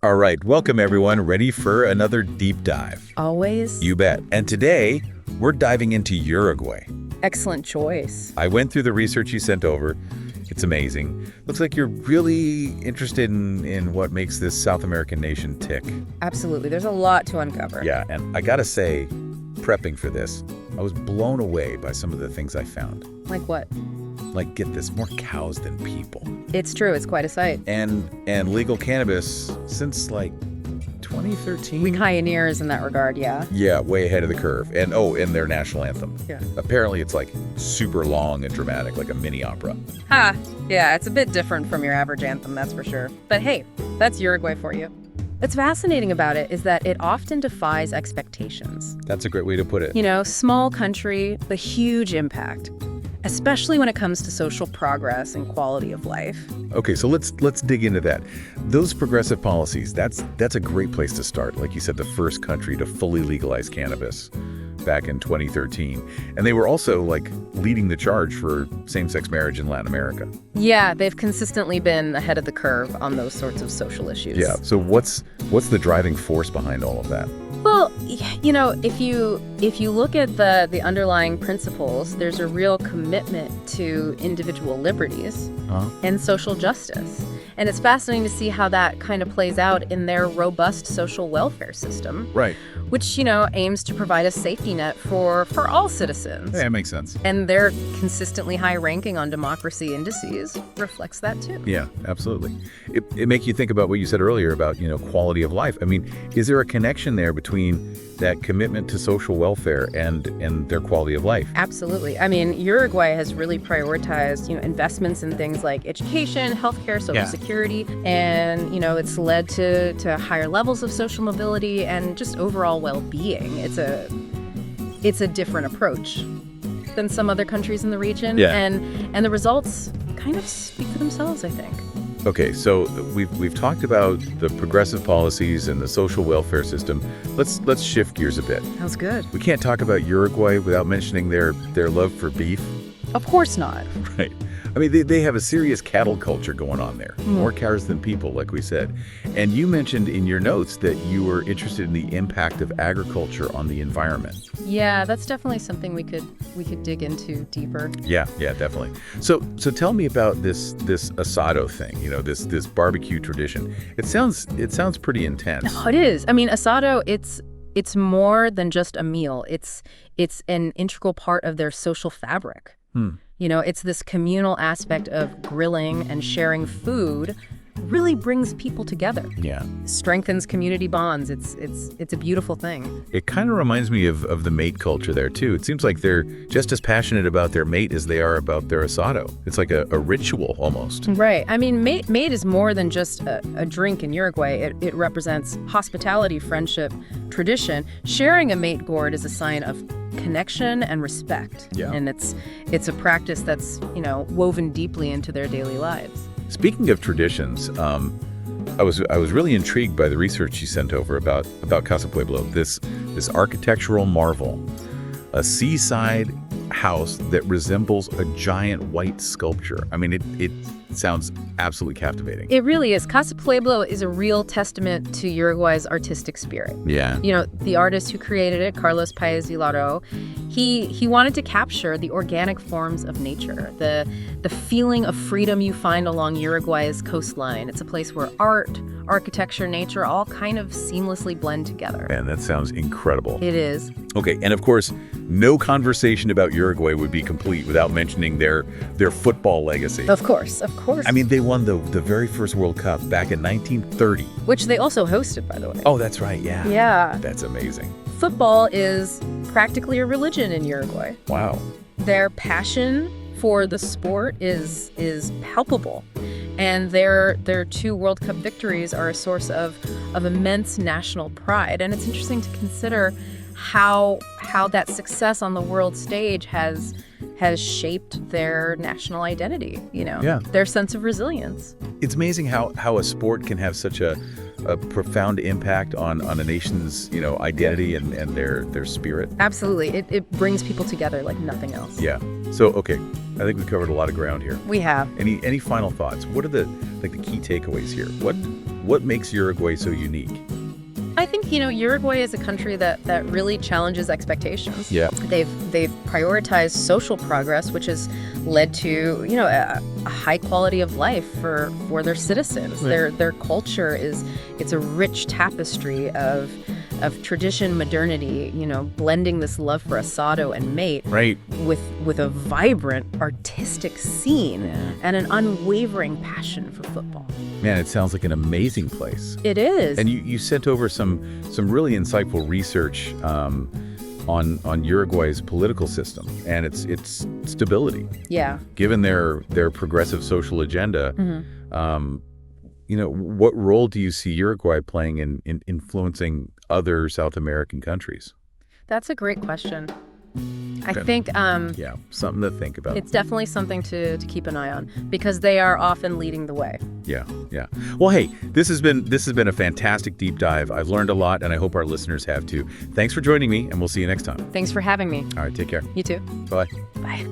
All right, welcome everyone. Ready for another deep dive? Always. You bet. And today, we're diving into Uruguay. Excellent choice. I went through the research you sent over. It's amazing. Looks like you're really interested in what makes this South American nation tick. Absolutely. There's a lot to uncover. Yeah, and I gotta say, prepping for this, I was blown away by some of the things I found. Like what? Like, get this, more cows than people. It's true. It's quite a sight. And legal cannabis since like 2013. We pioneers in that regard, yeah. Yeah, way ahead of the curve. And their national anthem. Yeah. Apparently it's like super long and dramatic, like a mini opera. Ha! Yeah, it's a bit different from your average anthem, that's for sure. But hey, that's Uruguay for you. What's fascinating about it is that it often defies expectations. That's a great way to put it. You know, small country, but huge impact, especially when it comes to social progress and quality of life. Okay, so let's dig into that. Those progressive policies, that's a great place to start. Like you said, the first country to fully legalize cannabis back in 2013. And they were also like leading the charge for same-sex marriage in Latin America. Yeah, they've consistently been ahead of the curve on those sorts of social issues. Yeah, so what's the driving force behind all of that? Well, you know, if you look at the underlying principles, there's a real commitment to individual liberties and social justice. And it's fascinating to see how that kind of plays out in their robust social welfare system. Right. Which, aims to provide a safety net for all citizens. Yeah, that makes sense. And their consistently high ranking on democracy indices reflects that too. Yeah, absolutely. It makes you think about what you said earlier about, quality of life. I mean, is there a connection there between that commitment to social welfare and their quality of life? Absolutely. I mean, Uruguay has really prioritized, investments in things like education, healthcare, social security, and, it's led to higher levels of social mobility and just overall well-being. It's a different approach than some other countries in the region. Yeah. And the results kind of speak for themselves, I think. Okay, so we've talked about the progressive policies and the social welfare system. Let's shift gears a bit. Sounds good. We can't talk about Uruguay without mentioning their love for beef. Of course not. Right. I mean, they have a serious cattle culture going on there. More cows than people, like we said. And you mentioned in your notes that you were interested in the impact of agriculture on the environment. Yeah, that's definitely something we could dig into deeper. Yeah, definitely. So tell me about this asado thing, this barbecue tradition. It sounds pretty intense. No, it is. I mean, asado, it's more than just a meal. It's an integral part of their social fabric. It's this communal aspect of grilling and sharing food really brings people together. Yeah. Strengthens community bonds. It's a beautiful thing. It kind of reminds me of the mate culture there, too. It seems like they're just as passionate about their mate as they are about their asado. It's like a ritual, almost. Right. I mean, mate is more than just a drink in Uruguay. It represents hospitality, friendship, tradition. Sharing a mate gourd is a sign of connection and respect. Yeah. And it's a practice that's, woven deeply into their daily lives. Speaking of traditions, I was really intrigued by the research you sent over about Casa Pueblo, this architectural marvel, a seaside house that resembles a giant white sculpture. I mean, it sounds absolutely captivating. It really is. Casa Pueblo is a real testament to Uruguay's artistic spirit. Yeah. The artist who created it, Carlos Paez y Laro, he wanted to capture the organic forms of nature, the feeling of freedom you find along Uruguay's coastline. It's a place where art, architecture, nature all kind of seamlessly blend together. Man, that sounds incredible. It is. Okay, and of course, no conversation about Uruguay would be complete without mentioning their football legacy. Of course. I mean, they won the very first World Cup back in 1930. Which they also hosted, by the way. Oh, that's right, yeah. Yeah. That's amazing. Football is practically a religion in Uruguay. Wow. Their passion for the sport is palpable. And their 2 World Cup victories are a source of immense national pride. And it's interesting to consider how that success on the world stage has shaped their national identity, Yeah. their sense of resilience. It's amazing how a sport can have such a a profound impact on a nation's, identity and their spirit? Absolutely. It brings people together like nothing else. Yeah. So, okay, I think we've covered a lot of ground here. We have. Any final thoughts? What are the key takeaways here? What makes Uruguay so unique? I think, Uruguay is a country that really challenges expectations. Yeah. They've prioritized social progress, which has led to, a high quality of life for their citizens. Right. Their culture it's a rich tapestry of tradition, modernity, blending this love for asado and mate Right. with a vibrant artistic scene and an unwavering passion for football. Man, it sounds like an amazing place. It is. And you sent over some really insightful research on Uruguay's political system and its stability. Yeah. Given their progressive social agenda, Mm-hmm. What role do you see Uruguay playing in influencing other South American countries? That's a great question. I Okay. think Yeah, something to think about. it's definitely something to keep an eye on because they are often leading the way. Yeah. Well, hey, this has been a fantastic deep dive. I've learned a lot, and I hope our listeners have too. Thanks for joining me, and we'll see you next time. Thanks for having me. All right, take care. You too. Bye. Bye.